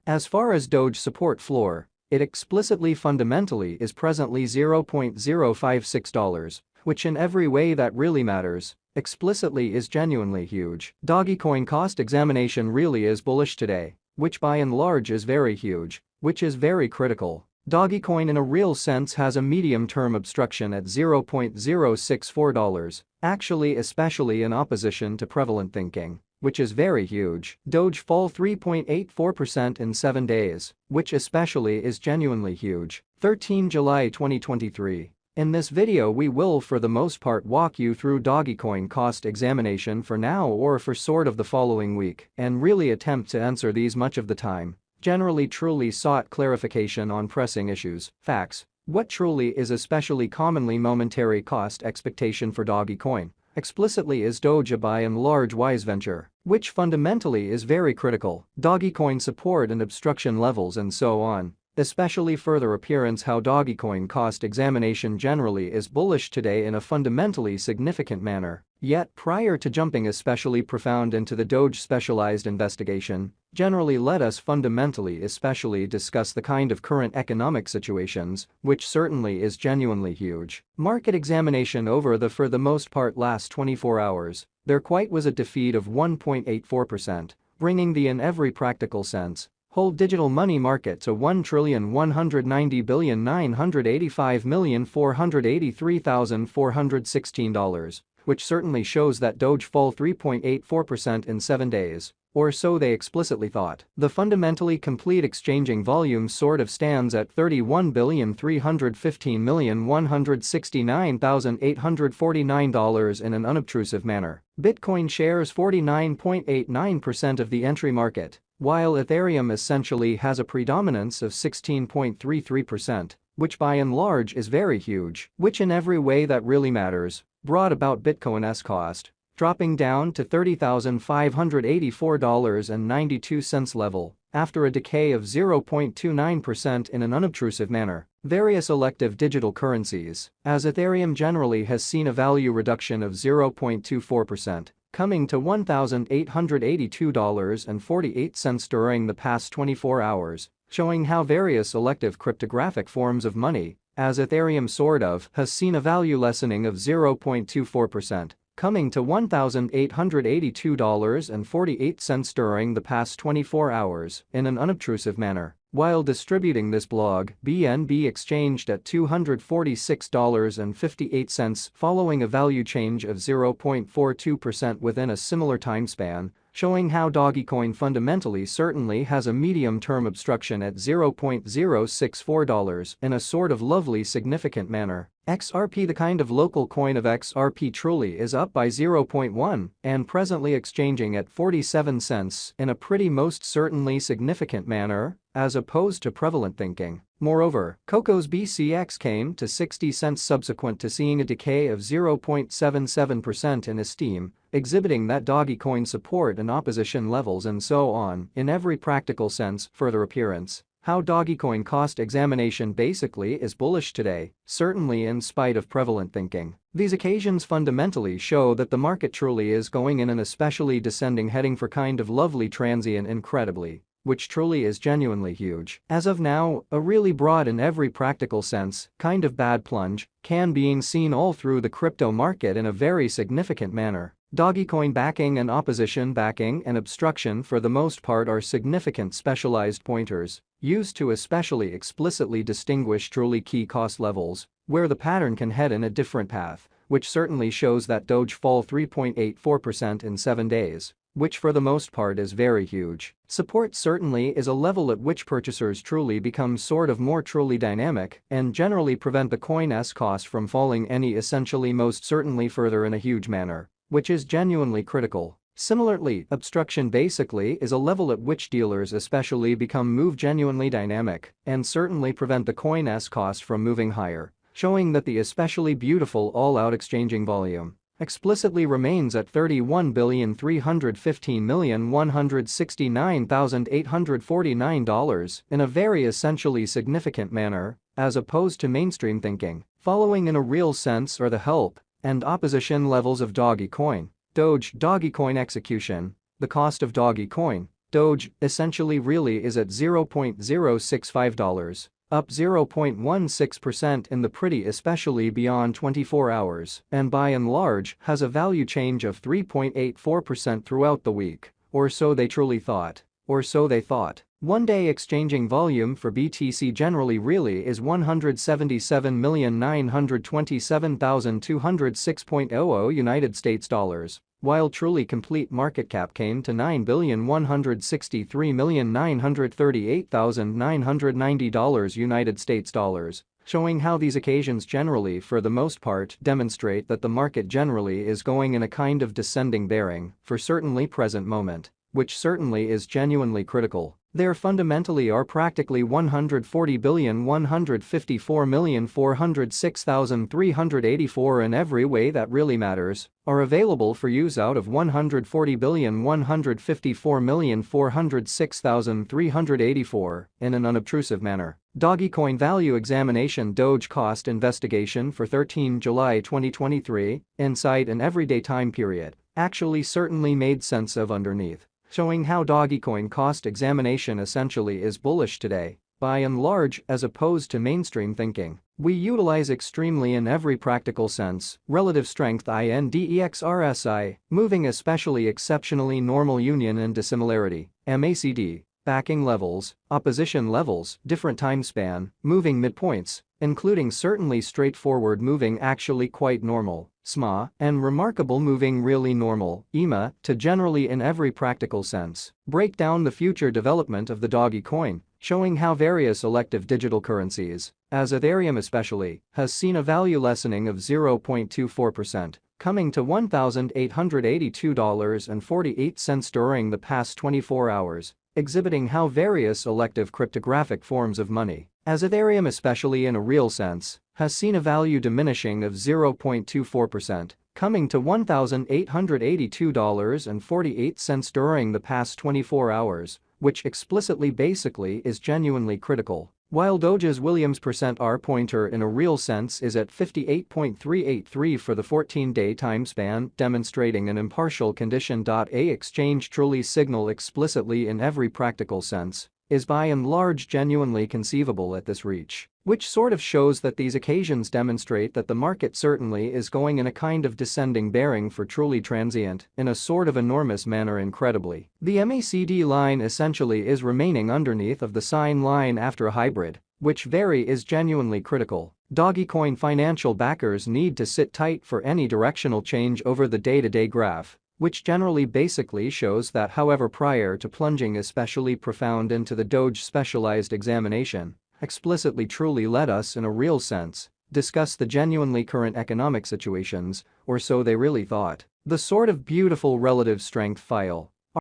As far as Doge support floor, it explicitly fundamentally is presently $0.056, which in every way that really matters, explicitly is genuinely huge. Dogecoin cost examination really is bullish today, which by and large is very huge, which is very critical. Dogecoin in a real sense has a medium-term obstruction at $0.064, actually especially in opposition to prevalent thinking, which is very huge. Doge fall 3.84% in 7 days, which especially is genuinely huge. 13 July 2023. In this video we will for the most part walk you through Dogecoin cost examination for now or for sort of the following week and really attempt to answer these much of the time. Generally truly sought clarification on pressing issues, facts. What truly is especially commonly momentary cost expectation for Dogecoin? Explicitly is Doge a by and large wise venture, which fundamentally is very critical. Dogecoin support and obstruction levels and so on. Especially further appearance how Dogecoin cost examination generally is bullish today in a fundamentally significant manner. Yet prior to jumping especially profound into the Doge specialized investigation, generally let us fundamentally especially discuss the kind of current economic situations, which certainly is genuinely huge. Market examination over the for the most part last 24 hours, there quite was a defeat of 1.84%, bringing the in every practical sense whole digital money market to $1,190,985,483,416, which certainly shows that Doge fall 3.84% in 7 days, or so they explicitly thought. The fundamentally complete exchanging volume sort of stands at $31,315,169,849 in an unobtrusive manner. Bitcoin shares 49.89% of the entry market, while Ethereum essentially has a predominance of 16.33%, which by and large is very huge, which in every way that really matters, brought about Bitcoin's cost dropping down to $30,584.92 level after a decay of 0.29% in an unobtrusive manner. Various elective digital currencies, as Ethereum generally has seen a value reduction of 0.24%. Coming to $1,882.48 during the past 24 hours, showing how various elective cryptographic forms of money, as Ethereum sort of, has seen a value lessening of 0.24%, coming to $1,882.48 during the past 24 hours in an unobtrusive manner. While distributing this blog, BNB exchanged at $246.58 following a value change of 0.42% within a similar time span, showing how Dogecoin fundamentally certainly has a medium-term obstruction at $0.064 in a sort of lovely significant manner. XRP, the kind of local coin of XRP, truly is up by 0.1 and presently exchanging at 47 cents in a pretty most certainly significant manner, as opposed to prevalent thinking. Moreover, Coco's BCX came to 60 cents subsequent to seeing a decay of 0.77% in esteem, exhibiting that Dogecoin support and opposition levels and so on, in every practical sense, further appearance. How Dogecoin cost examination basically is bullish today, certainly in spite of prevalent thinking. These occasions fundamentally show that the market truly is going in an especially descending heading for kind of lovely transient incredibly, which truly is genuinely huge. As of now, a really broad in every practical sense, kind of bad plunge, can being seen all through the crypto market in a very significant manner. Dogecoin backing and opposition backing and obstruction for the most part are significant specialized pointers, used to especially explicitly distinguish truly key cost levels, where the pattern can head in a different path, which certainly shows that Doge fall 3.84% in 7 days, which for the most part is very huge. Support certainly is a level at which purchasers truly become sort of more truly dynamic and generally prevent the coin's cost from falling any essentially most certainly further in a huge manner, which is genuinely critical. Similarly, obstruction basically is a level at which dealers especially become move genuinely dynamic and certainly prevent the coin's cost from moving higher, showing that the especially beautiful all-out exchanging volume explicitly remains at $31,315,169,849 in a very essentially significant manner, as opposed to mainstream thinking. Following in a real sense are the help and opposition levels of Dogecoin. Dogecoin execution, the cost of Dogecoin, Doge, essentially really is at $0.065, up 0.16% in the pretty especially beyond 24 hours, and by and large has a value change of 3.84% throughout the week, or so they truly thought. Or so they thought. One-day exchanging volume for BTC generally really is 177,927,206.00 United States dollars, while truly complete market cap came to $9,163,938,990 United States dollars, showing how these occasions generally for the most part demonstrate that the market generally is going in a kind of descending bearing for certainly present moment, which certainly is genuinely critical. There fundamentally are practically 140,154,406,384 in every way that really matters are available for use out of 140,154,406,384 in an unobtrusive manner. Dogecoin value examination Doge cost investigation for 13 July 2023, insight in everyday time period, actually certainly made sense of underneath, showing how Dogecoin cost examination essentially is bullish today, by and large as opposed to mainstream thinking. We utilize extremely in every practical sense, relative strength INDEX-RSI, moving especially exceptionally normal union and dissimilarity, MACD, backing levels, opposition levels, different time span, moving midpoints, including certainly straightforward moving actually quite normal, SMA, and remarkable moving really normal, EMA, to generally in every practical sense. Break down the future development of the Dogecoin, showing how various elective digital currencies, as Ethereum especially, has seen a value lessening of 0.24%, coming to $1,882.48 during the past 24 hours, exhibiting how various elective cryptographic forms of money, as Ethereum especially in a real sense, has seen a value diminishing of 0.24%, coming to $1,882.48 during the past 24 hours, which explicitly basically is genuinely critical. While Doge's Williams %R pointer in a real sense is at 58.383 for the 14-day time span, demonstrating an impartial condition. A exchange truly signal explicitly in every practical sense is by and large genuinely conceivable at this reach, which sort of shows that these occasions demonstrate that the market certainly is going in a kind of descending bearing for truly transient, in a sort of enormous manner incredibly. The MACD line essentially is remaining underneath of the sine line after a hybrid, which very is genuinely critical. Dogecoin financial backers need to sit tight for any directional change over the day-to-day graph, which generally basically shows that however prior to plunging especially profound into the Doge specialized examination, explicitly truly let us in a real sense discuss the genuinely current economic situations, or so they really thought. The sort of beautiful relative strength file